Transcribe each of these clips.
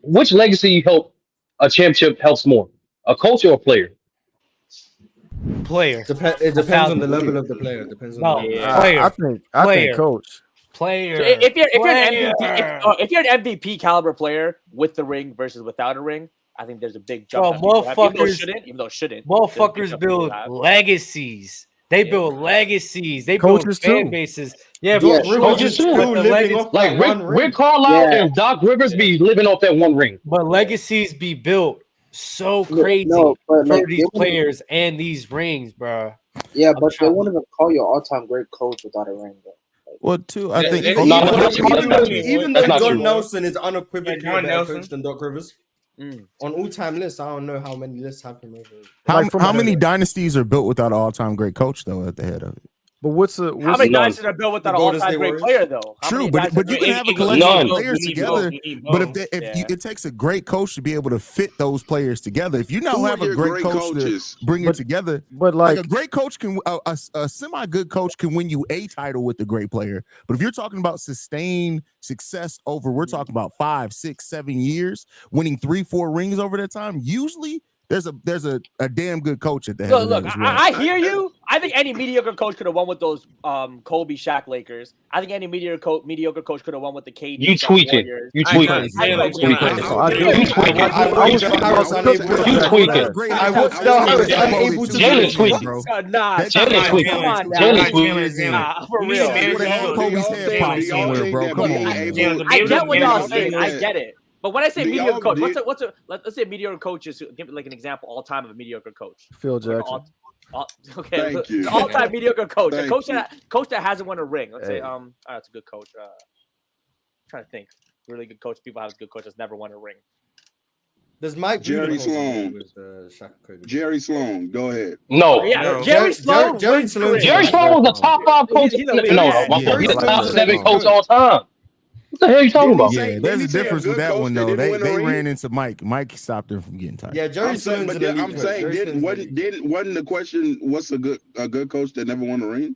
which legacy help a championship helps more, a coach or a player? Player. It depends on the 1,000. level of the player. Depends on the No, level. Yeah. player. I think Player. coach. Player. So if you're an MVP, Player. if you're an MVP caliber player with the ring versus without a ring, I think there's a big jump. Bro, that people have, motherfuckers- even though it shouldn't. Motherfuckers build legacies. They Yeah. build legacies. They Coaches build fan too. bases. Yeah, Yeah, but sure. Coaches too. Still the living legacy- off Like that Rick, one ring. Rick Carlisle Yeah. and Doc Rivers be living off that one ring. but legacies be built so crazy No, but for like, these players and these rings, bro. yeah, I'm but they trying- won't even call you all-time great coach without a ring, though. Well, too, I think. Even No, though that's not true. even That's though not John true. Nelson is unequivocally Yeah, John a better Nelson. coach than Doc Rivers, on all-time lists, I don't know how many lists have him over. How many dynasties are built without an all-time great coach though at the head of it? But what's How many None. dynasties are built without an The Golden all-time State great Warriors. player, though? How True, many but dynasties you are can built- have a It- it- collection None. of players You need together. both. You need But both. it takes a great coach to be able to fit those players together. If you now Who are have a your great great coach coaches? to bring it But- together, But like like a great coach can a semi-good coach can win you a title with the great player. But if you're talking about sustained success over, we're talking about 5, 6, 7 years, winning 3, 4 rings over that time. Usually, there's a damn good coach at the head of Look, that as well. I hear you. I think any mediocre coach could have won with those Kobe, Shaq, Lakers. I think any mediocre coach could have won with the KD. You tweaking. Warriors. You I tweaking. agree. You tweaking. I do. You tweaking. I watched Joe Harris unable to- You tweaking. I watched Joe Harris unable to Jalen do tweaking. it, bro. Nah, Jalen tweaking. come on now. Jalen tweaking. Nah, for You need real. to manage Would have had your- Kobe's Do head y'all pop think somewhere, bro. that Come being on. able- Yeah, the I get what y'all Yeah, saying. I get it. But when I say Do y'all- mediocre coach, do you- let's say mediocre coach is give like an example all time of a mediocre coach. Phil Jackson. Okay, Thank you. all time mediocre coach, a Thank coach you. that hasn't won a ring. Let's say Hey. that's a good coach. Trying to think, really good coach. People have a good coach that's never won a ring. Does Mike Jerry Budenholzer Sloan. with Shaq and Kobe? Jerry Sloan, go ahead. No. Yeah, No. Jerry Sloan. Jerry wins Sloan- rings. Jerry Sloan was a top 5 coach. He's a No, leader. no, Yeah, he's Jerry the Sloan top is a 7 leader. coach all time. What the hell are you talking about? Didn't Yeah, he there's a say a difference good with that coach one that though. didn't They win a they ring? ran into Mike. Mike stopped them from getting tired. Yeah, Jerry I'm saying, Sloan's but an elite I'm coach. saying, Jerry Sloan's an elite. wasn't the question what's a good coach that never won a ring?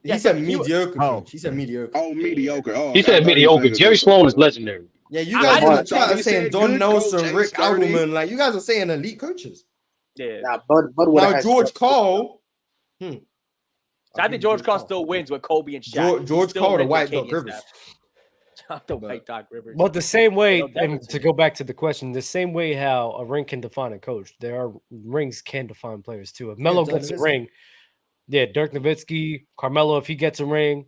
He said he- mediocre. Oh. Coach. He said mediocre. Oh, mediocre. Oh, He I said thought you mediocre. said Jerry good Sloan coach. is legendary. Yeah, you I guys didn't- are trying he to saying said Don good Nelson, coach, Rick ain't sturdy. Alderman. Like you guys are saying elite coaches. Yeah. Nah, Bud would Now have George Cole. So I think George Karl still wins with Kobe and Shaq. George Still Karl, the wins with white KD Doc and Rivers. Steph. The white Doc Rivers. But the same way, No, and definitely. to go back to the question, the same way how a ring can define a coach, there are rings can define players too. If Melo Dirk gets a Nowitzki. ring, yeah, Dirk Nowitzki, Carmelo, if he gets a ring,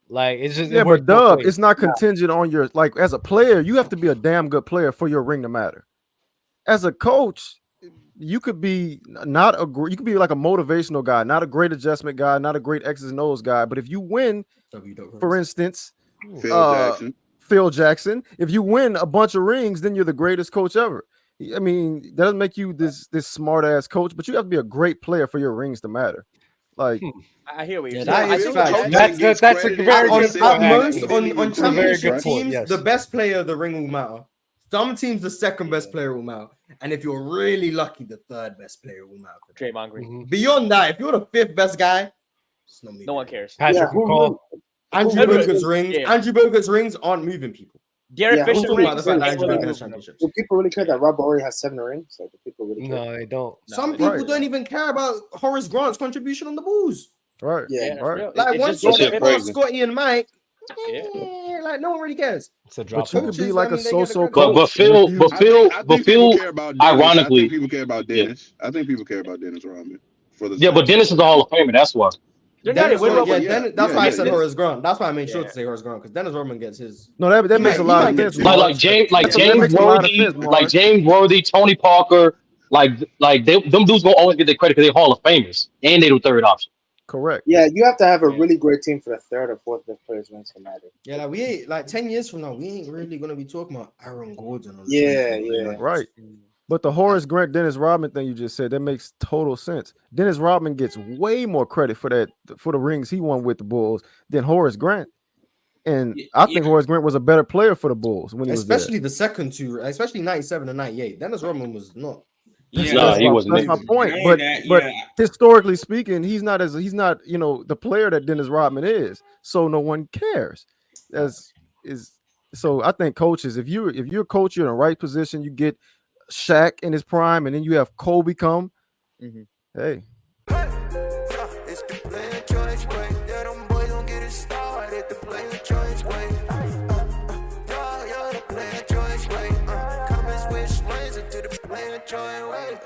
like it's just Yeah, it works but both Dub, ways. it's not contingent on your like as a player. You have to be a damn good player for your ring to matter. As a coach, you could be not a you could be like a motivational guy, not a great adjustment guy, not a great X's and O's guy. But if you win, for instance, Phil Jackson. Phil Jackson, if you win a bunch of rings, then you're the greatest coach ever. I mean, that doesn't make you this smart ass coach, but you have to be a great player for your rings to matter. Like, I hear what you're Yeah, saying. that I is think fact. coach- That's a very on, good at point. most actually. on That's a very championship good point, teams, yes. the best player of the ring will matter. Some teams, the second best player will matter, and if you're really lucky, the third best player will matter. Draymond Green. Mhm. Beyond that, if you're the fifth best guy, it's not me. No one cares. Patrick McCall. Andrew Who- Bogut's rings. yeah. Andrew Bogut's rings aren't moving people. Derek Yeah, Fisher I'm talking about rings. the fact that Andrew Really Bogut has good. championships. Do people really care that Rob Horry has 7 rings? Like, do people really care? No, they don't. Some No, people right. don't even care about Horace Grant's contribution on the Bulls. right? Yeah, that's right. real. Like It's once just you That's get it, past crazy. Scotty and Mike, Yeah. like no one really cares. It's a drop. But you could Coaches, be like I a mean, they get the so-so credit. coach. But Phil, if you- but Phil, I but think people Phil, care about Dennis. ironically- I think people care about Dennis. I think people care about Dennis Rodman. For the yeah, but Dennis is the Hall of Famer. That's why. They're not Dennis even Rodman, with- yeah, Dennis, that's why I yeah, said yeah. Horace Grant. That's why I made sure Yeah. to say Horace Grant because Dennis Rodman gets his. No, that He makes might- a lot he of might sense. get Like Mark. James, That makes a lot of sense, Mark. like James Worthy, Tony Parker, them dudes gonna always get their credit because they're Hall of Famers and they're the third option. Correct. Yeah, you have to have a Yeah. really great team for the third or fourth best players rings to matter. Yeah, like we ain't like 10 years from now, we ain't really gonna be talking about Aaron Gordon. On the Yeah, team. yeah. Like, Right. But the Horace Grant, Dennis Rodman thing you just said, that makes total sense. Dennis Rodman gets way more credit for the rings he won with the Bulls than Horace Grant. And I think Horace Grant was a better player for the Bulls when he was especially the second two, especially 97 and 98. Dennis Rodman was not. there. Nah, he wasn't. That's my point. Yeah, But that- but yeah. historically speaking, he's not the player that Dennis Rodman is. So no one cares. Is So I think coaches, if you're a coach, you're in the right position. You get Shaq in his prime, and then you have Kobe come. Mhm. Hey, It's the player choice way. Yeah, them boys don't get it started. The player choice way. Yeah, the player choice way. Come and switch lanes into the player choice way.